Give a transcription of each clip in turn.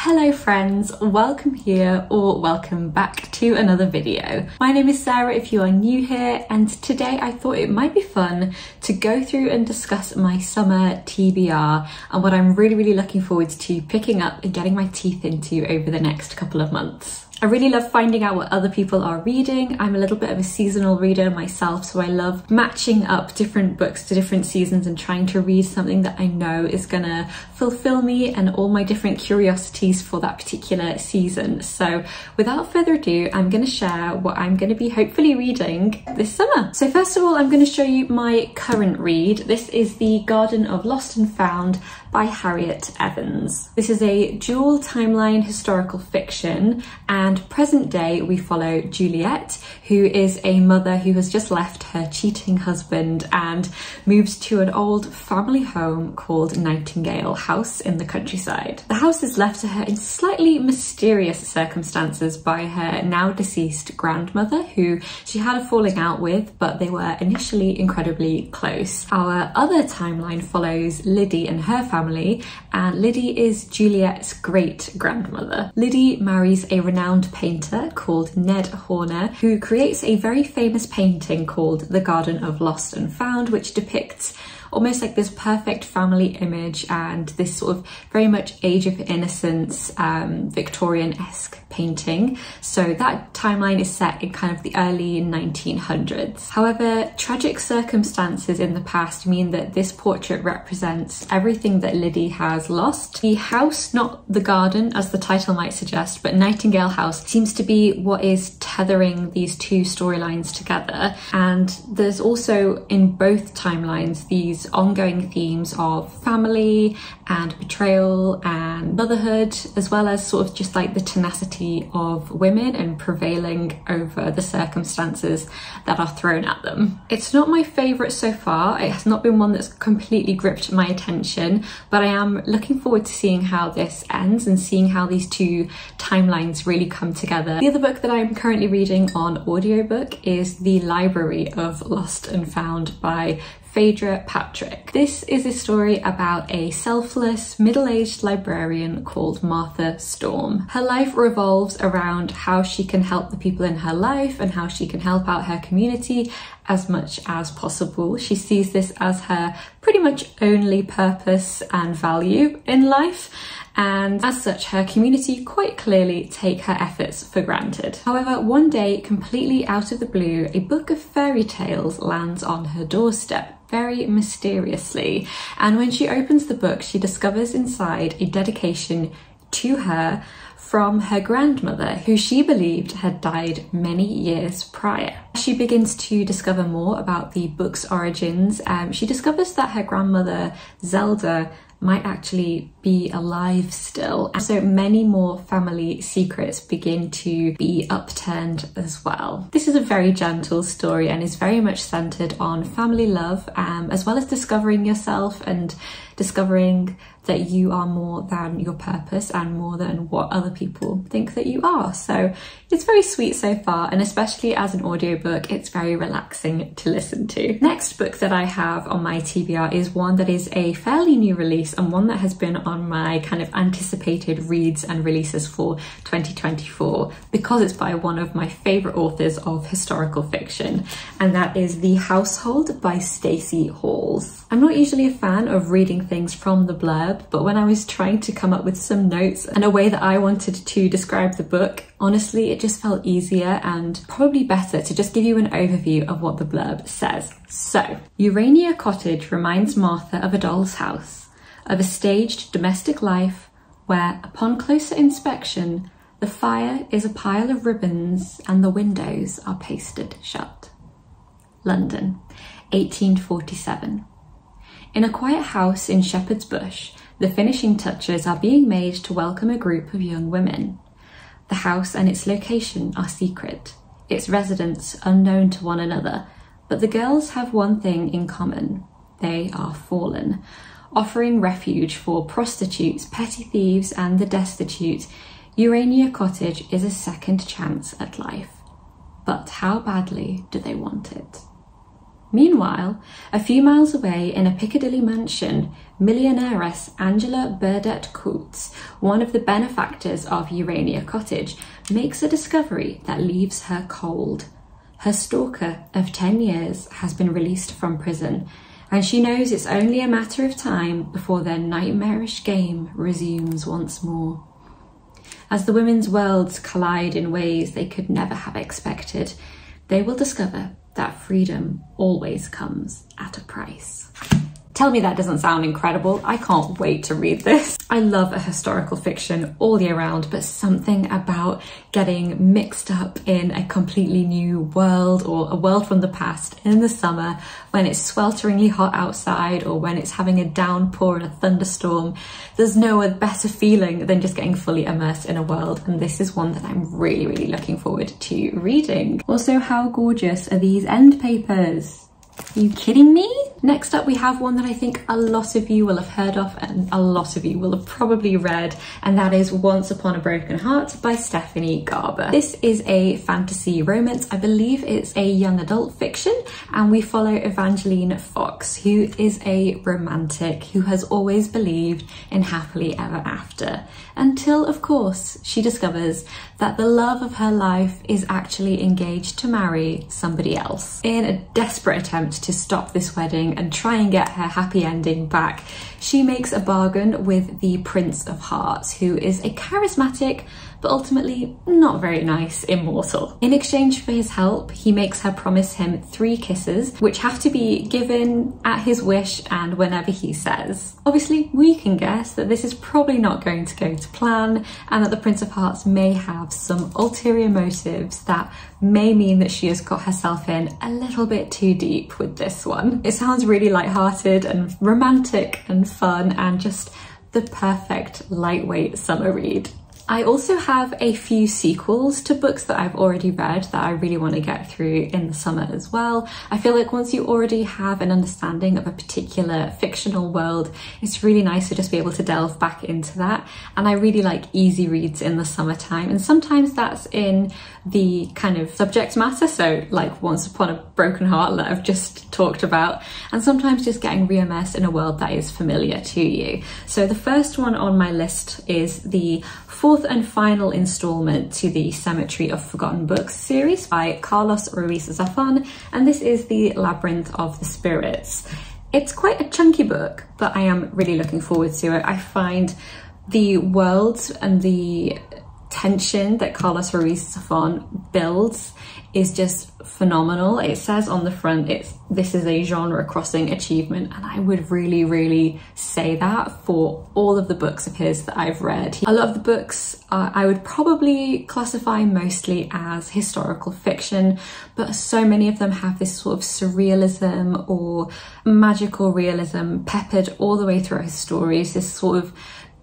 Hello friends, welcome here or welcome back to another video. My name is Sarah if you are new here, and today I thought it might be fun to go through and discuss my summer TBR and what I'm really looking forward to picking up and getting my teeth into over the next couple of months. I really love finding out what other people are reading. I'm a little bit of a seasonal reader myself, so I love matching up different books to different seasons and trying to read something that I know is gonna fulfill me and all my different curiosities for that particular season. So without further ado, I'm gonna share what I'm gonna be hopefully reading this summer. So first of all, I'm gonna show you my current read. This is The Garden of Lost and Found by Harriet Evans. This is a dual timeline historical fiction, and present day we follow Julliet, who is a mother who has just left her cheating husband and moves to an old family home called Nightingale House in the countryside. The house is left to her in slightly mysterious circumstances by her now deceased grandmother, who she had a falling out with, but they were initially incredibly close. Our other timeline follows Liddy and her family, and Liddy is Juliet's great-grandmother. Liddy marries a renowned painter called Ned Horner, who creates a very famous painting called The Garden of Lost and Found, which depicts almost like this perfect family image and this sort of very much Age of Innocence, Victorian-esque painting. So that timeline is set in kind of the early 1900s. However, tragic circumstances in the past mean that this portrait represents everything that Liddy has lost. The house, not the garden as the title might suggest, but Nightingale House seems to be what is tethering these two storylines together. And there's also in both timelines these ongoing themes of family and betrayal and motherhood, as well as sort of just like the tenacity of women and prevailing over the circumstances that are thrown at them. It's not my favourite so far. It has not been one that's completely gripped my attention, but I am looking forward to seeing how this ends and seeing how these two timelines really come together. The other book that I'm currently reading on audiobook is The Library of Lost and Found by Phaedra Patrick. This is a story about a selfless, middle-aged librarian called Martha Storm. Her life revolves around how she can help the people in her life and how she can help out her community as much as possible. She sees this as her pretty much only purpose and value in life, and as such her community quite clearly take her efforts for granted. However, one day, completely out of the blue, a book of fairy tales lands on her doorstep, very mysteriously, and when she opens the book she discovers inside a dedication to her from her grandmother, who she believed had died many years prior. As she begins to discover more about the book's origins, she discovers that her grandmother Zelda might actually be alive still. And so many more family secrets begin to be upturned as well. This is a very gentle story and is very much centered on family love, as well as discovering yourself and discovering that you are more than your purpose and more than what other people think that you are. So it's very sweet so far, and especially as an audiobook, it's very relaxing to listen to. Next book that I have on my TBR is one that is a fairly new release and one that has been on my kind of anticipated reads and releases for 2024 because it's by one of my favourite authors of historical fiction, and that is The Household by Stacey Halls. I'm not usually a fan of reading things from the blurb, but when I was trying to come up with some notes and a way that I wanted to describe the book, honestly, it just felt easier and probably better to just give you an overview of what the blurb says. So, Urania Cottage reminds Martha of a doll's house, of a staged domestic life where, upon closer inspection, the fire is a pile of ribbons and the windows are pasted shut. London, 1847. In a quiet house in Shepherd's Bush, the finishing touches are being made to welcome a group of young women. The house and its location are secret, its residents unknown to one another, but the girls have one thing in common. They are fallen, offering refuge for prostitutes, petty thieves and the destitute. Urania Cottage is a second chance at life. But how badly do they want it? Meanwhile, a few miles away in a Piccadilly mansion, millionairess Angela Burdett Coates, one of the benefactors of Urania Cottage, makes a discovery that leaves her cold. Her stalker of 10 years has been released from prison, and she knows it's only a matter of time before their nightmarish game resumes once more. As the women's worlds collide in ways they could never have expected, they will discover that freedom always comes at a price. Tell me that doesn't sound incredible. I can't wait to read this. I love a historical fiction all year round, but something about getting mixed up in a completely new world or a world from the past in the summer when it's swelteringly hot outside or when it's having a downpour and a thunderstorm. There's no better feeling than just getting fully immersed in a world, and this is one that I'm really, really looking forward to reading. Also, how gorgeous are these end papers? Are you kidding me? Next up, we have one that I think a lot of you will have heard of and a lot of you will have probably read, and that is Once Upon a Broken Heart by Stephanie Garber. This is a fantasy romance. I believe it's a young adult fiction, and we follow Evangeline Fox, who is a romantic who has always believed in happily ever after, until, of course, she discovers that the love of her life is actually engaged to marry somebody else. In a desperate attempt to stop this wedding and try and get her happy ending back, she makes a bargain with the Prince of Hearts, who is a charismatic but ultimately not very nice immortal. In exchange for his help, he makes her promise him 3 kisses, which have to be given at his wish and whenever he says. Obviously, we can guess that this is probably not going to go to plan, and that the Prince of Hearts may have some ulterior motives that may mean that she has got herself in a little bit too deep with this one. It sounds really light-hearted and romantic and fun and just the perfect lightweight summer read. I also have a few sequels to books that I've already read that I really want to get through in the summer as well. I feel like once you already have an understanding of a particular fictional world, it's really nice to just be able to delve back into that. And I really like easy reads in the summertime, and sometimes that's in the kind of subject matter, so like Once Upon a Broken Heart that I've just talked about, and sometimes just getting re-immersed in a world that is familiar to you. So the first one on my list is the 4th and final installment to the Cemetery of Forgotten Books series by Carlos Ruiz Zafon, and this is the Labyrinth of the Spirits. It's quite a chunky book, but I am really looking forward to it. I find the worlds and the tension that Carlos Ruiz Zafon builds is just phenomenal. It says on the front this is a genre crossing achievement, and I would really say that for all of the books of his that I've read. A lot of the books I would probably classify mostly as historical fiction, but so many of them have this sort of surrealism or magical realism peppered all the way through his stories, this sort of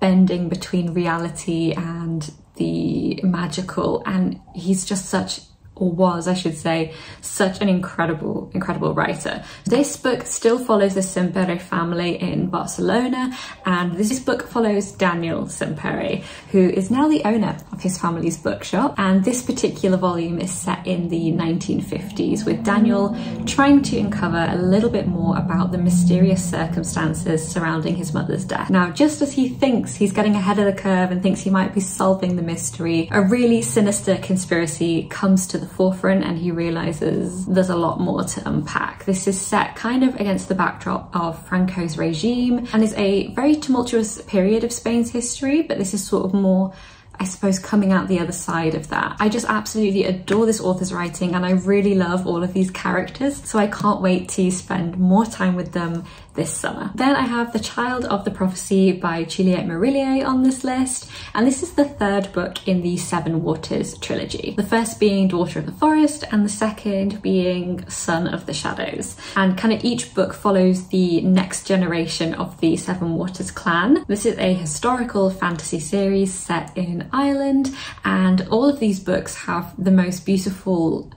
bending between reality and the magical, and he's just such, or was, I should say, such an incredible writer. This book still follows the Sempere family in Barcelona, and this book follows Daniel Sempere, who is now the owner of his family's bookshop. And this particular volume is set in the 1950s, with Daniel trying to uncover a little bit more about the mysterious circumstances surrounding his mother's death. Now, just as he thinks he's getting ahead of the curve and thinks he might be solving the mystery, a really sinister conspiracy comes to the forefront, and he realizes there's a lot more to unpack. This is set kind of against the backdrop of Franco's regime and is a very tumultuous period of Spain's history, but this is sort of more, I suppose, coming out the other side of that. I just absolutely adore this author's writing, and I really love all of these characters, so I can't wait to spend more time with them this summer. Then I have The Child of the Prophecy by Juliet Marillier on this list, and this is the 3rd book in the Seven Waters trilogy. The first being Daughter of the Forest, and the second being Son of the Shadows. And kind of each book follows the next generation of the Seven Waters clan. This is a historical fantasy series set in Ireland, and all of these books have the most beautiful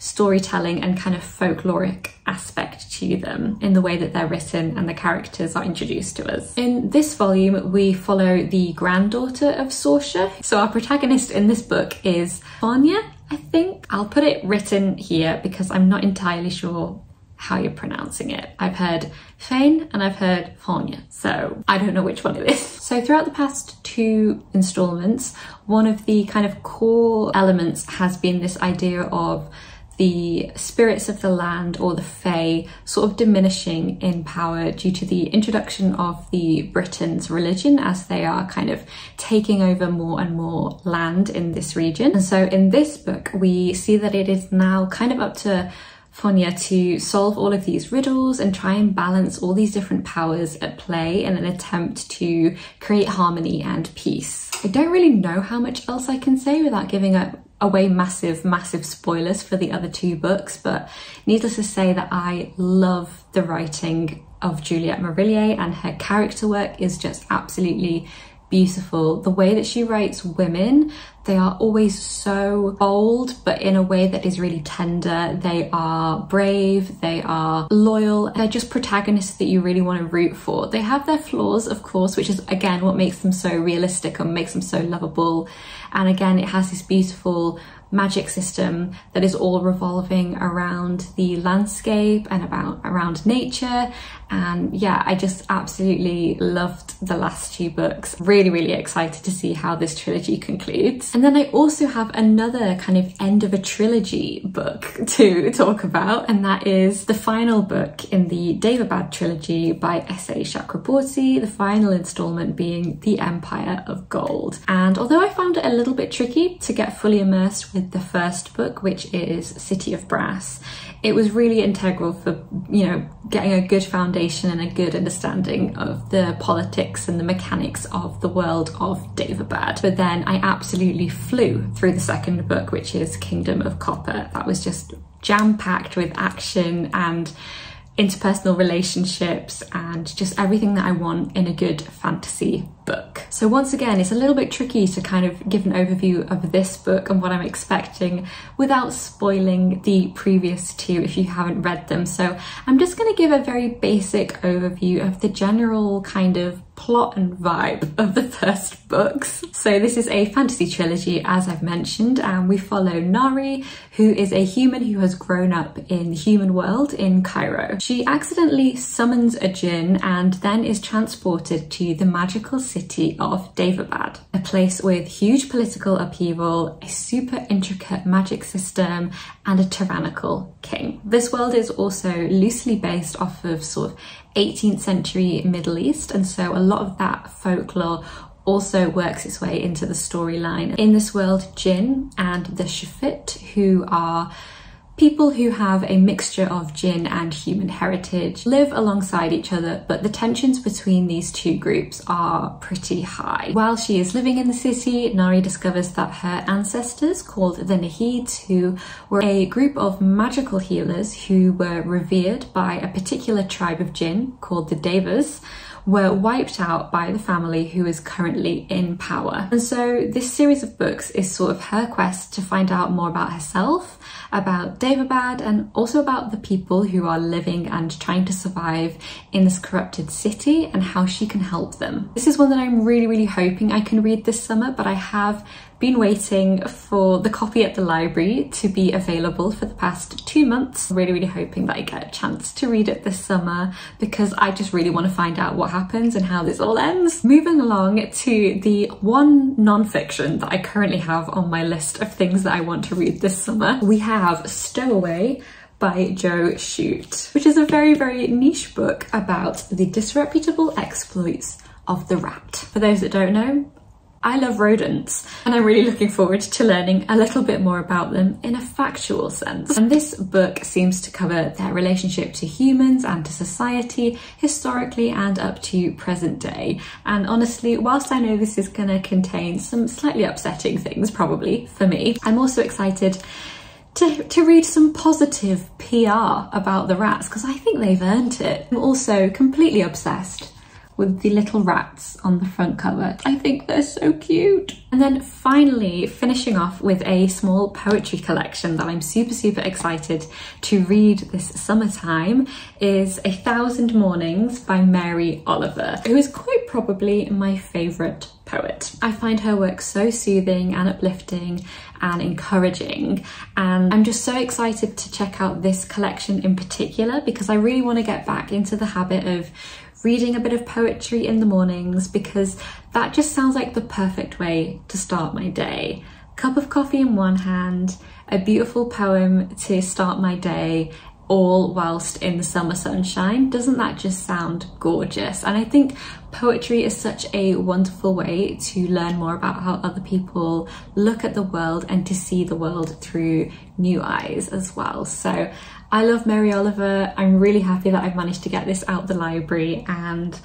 storytelling and kind of folkloric aspect to them in the way that they're written and the characters are introduced to us. In this volume, we follow the granddaughter of Saoirse. So our protagonist in this book is Fania, I think. I'll put it written here because I'm not entirely sure how you're pronouncing it. I've heard Fein and I've heard Fonya, so I don't know which one it is. So throughout the past 2 installments, one of the kind of core elements has been this idea of the spirits of the land, or the Fae, sort of diminishing in power due to the introduction of the Britons' religion, as they are kind of taking over more and more land in this region. And so in this book, we see that it is now kind of up to Fonya to solve all of these riddles and try and balance all these different powers at play in an attempt to create harmony and peace. I don't really know how much else I can say without giving away massive spoilers for the other 2 books, but needless to say that I love the writing of Julliet Marillier, and her character work is just absolutely beautiful. The way that she writes women, they are always so bold, but in a way that is really tender. They are brave, they are loyal, they're just protagonists that you really want to root for. They have their flaws, of course, which is again what makes them so realistic and makes them so lovable. And again, it has this beautiful magic system that is all revolving around the landscape and around nature. And yeah, I just absolutely loved the last 2 books. Really excited to see how this trilogy concludes. And then I also have another kind of end of a trilogy book to talk about, and that is the final book in the Daevabad trilogy by S.A. Chakraborty, the final installment being The Empire of Gold. And although I found it a little bit tricky to get fully immersed with the first book, which is City of Brass, it was really integral for, you know, getting a good foundation and a good understanding of the politics and the mechanics of the world of Daevabad. But then I absolutely flew through the second book, which is Kingdom of Copper. That was just jam-packed with action and interpersonal relationships and just everything that I want in a good fantasy book. So once again, it's a little bit tricky to kind of give an overview of this book and what I'm expecting without spoiling the previous 2 if you haven't read them. So I'm just going to give a very basic overview of the general kind of plot and vibe of the first books. So this is a fantasy trilogy, as I've mentioned, and we follow Nari, who is a human who has grown up in the human world in Cairo. She accidentally summons a jinn and then is transported to the magical city of Daevabad, a place with huge political upheaval, a super intricate magic system, and a tyrannical king. This world is also loosely based off of sort of 18th century Middle East, and so a lot of that folklore also works its way into the storyline. In this world, jinn and the shafit, who are people who have a mixture of jinn and human heritage, live alongside each other, but the tensions between these 2 groups are pretty high. While she is living in the city, Nari discovers that her ancestors, called the Nahids, who were a group of magical healers who were revered by a particular tribe of jinn called the Devas, were wiped out by the family who is currently in power. And so this series of books is sort of her quest to find out more about herself, about Daevabad, and also about the people who are living and trying to survive in this corrupted city and how she can help them. This is one that I'm really hoping I can read this summer, but I have been waiting for the copy at the library to be available for the past 2 months. Really hoping that I get a chance to read it this summer, because I just really want to find out what happens and how this all ends. Moving along to the one non-fiction that I currently have on my list of things that I want to read this summer, we have Stowaway by Jo Shute, which is a very niche book about the disreputable exploits of the rat. For those that don't know, I love rodents, and I'm really looking forward to learning a little bit more about them in a factual sense. And this book seems to cover their relationship to humans and to society, historically and up to present day. And honestly, whilst I know this is going to contain some slightly upsetting things, probably for me, I'm also excited to read some positive PR about the rats, because I think they've earned it. I'm also completely obsessed with the little rats on the front cover. I think they're so cute. And then finally, finishing off with a small poetry collection that I'm super excited to read this summertime is 1,000 Mornings by Mary Oliver, who is quite probably my favourite poet. I find her work so soothing and uplifting and encouraging, and I'm just so excited to check out this collection in particular because I really want to get back into the habit of reading a bit of poetry in the mornings, because that just sounds like the perfect way to start my day. Cup of coffee in one hand, a beautiful poem to start my day, all whilst in the summer sunshine. Doesn't that just sound gorgeous? And I think poetry is such a wonderful way to learn more about how other people look at the world and to see the world through new eyes as well. So I love Mary Oliver. I'm really happy that I've managed to get this out the library, and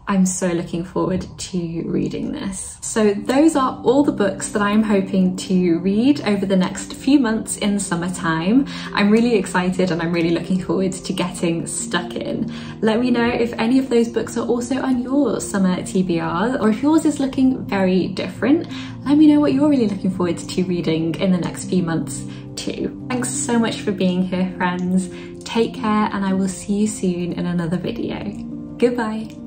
I'm so looking forward to reading this. So those are all the books that I'm hoping to read over the next few months in the summertime. I'm really excited and I'm really looking forward to getting stuck in. Let me know if any of those books are also on your summer TBR, or if yours is looking very different. Let me know what you're really looking forward to reading in the next few months too. Thanks so much for being here, friends. Take care, and I will see you soon in another video. Goodbye.